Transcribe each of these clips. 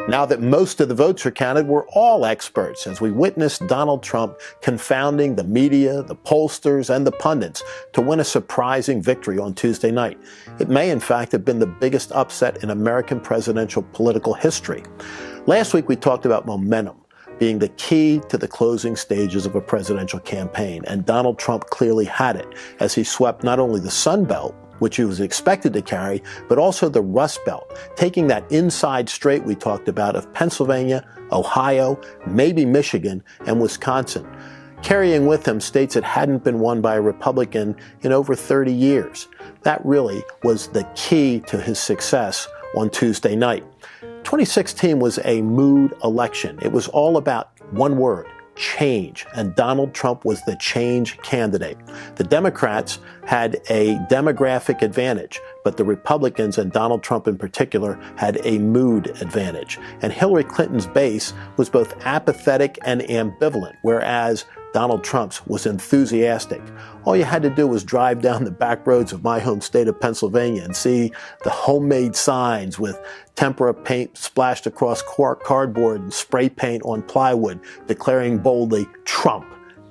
Now that most of the votes are counted, we're all experts as we witnessed Donald Trump confounding the media, the pollsters, and the pundits to win a surprising victory on Tuesday night. It may, in fact, have been the biggest upset in American presidential political history. Last week, we talked about momentum being the key to the closing stages of a presidential campaign, and Donald Trump clearly had it as he swept not only the Sun Belt, which he was expected to carry, but also the Rust Belt, taking that inside straight we talked about of Pennsylvania, Ohio, maybe Michigan, and Wisconsin, carrying with him states that hadn't been won by a Republican in over 30 years. That really was the key to his success on Tuesday night. 2016 was a mood election. It was all about one word: change, and Donald Trump was the change candidate. The Democrats had a demographic advantage, but the Republicans, and Donald Trump in particular, had a mood advantage. And Hillary Clinton's base was both apathetic and ambivalent, whereas Donald Trump's was enthusiastic. All you had to do was drive down the back roads of my home state of Pennsylvania and see the homemade signs with tempera paint splashed across cardboard and spray paint on plywood declaring boldly Trump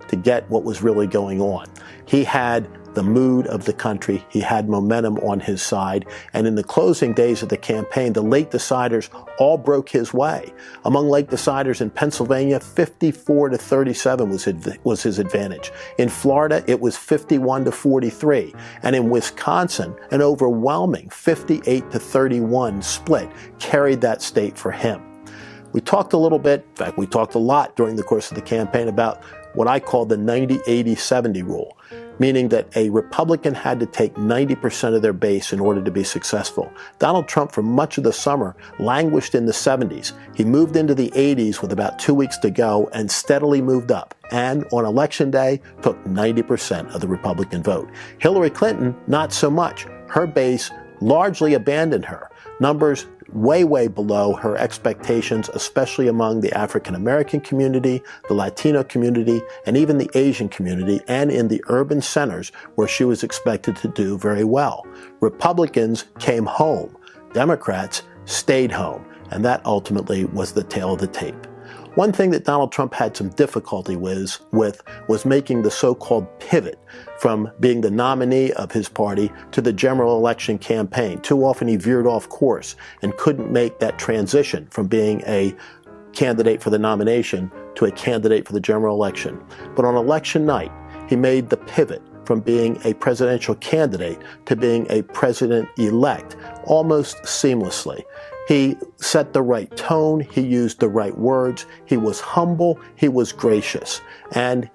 to get what was really going on. He had the mood of the country. He had momentum on his side. And in the closing days of the campaign, the late deciders all broke his way. Among late deciders in Pennsylvania, 54-37 was his advantage. In Florida, it was 51-43. And in Wisconsin, an overwhelming 58-31 split carried that state for him. We talked a little bit, in fact, we talked a lot during the course of the campaign about what I call the 90-80-70 rule, meaning that a Republican had to take 90% of their base in order to be successful. Donald Trump, for much of the summer, languished in the 70s. He moved into the 80s with about 2 weeks to go and steadily moved up. And on election day, took 90% of the Republican vote. Hillary Clinton, not so much. Her base largely abandoned her. Numbers way, way below her expectations, especially among the African American community, the Latino community, and even the Asian community, and in the urban centers where she was expected to do very well. Republicans came home. Democrats stayed home. And that ultimately was the tale of the tape. One thing that Donald Trump had some difficulty with was making the so-called pivot from being the nominee of his party to the general election campaign. Too often he veered off course and couldn't make that transition from being a candidate for the nomination to a candidate for the general election. But on election night, he made the pivot from being a presidential candidate to being a president-elect almost seamlessly. He set the right tone, he used the right words, he was humble, he was gracious, and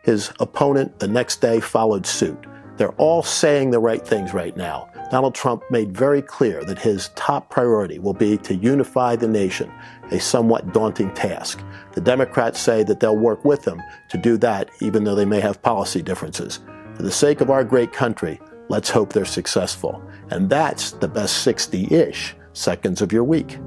his opponent the next day followed suit. They're all saying the right things right now. Donald Trump made very clear that his top priority will be to unify the nation, a somewhat daunting task. The Democrats say that they'll work with him to do that, even though they may have policy differences. For the sake of our great country, let's hope they're successful. And that's the best 60-ish seconds of your week.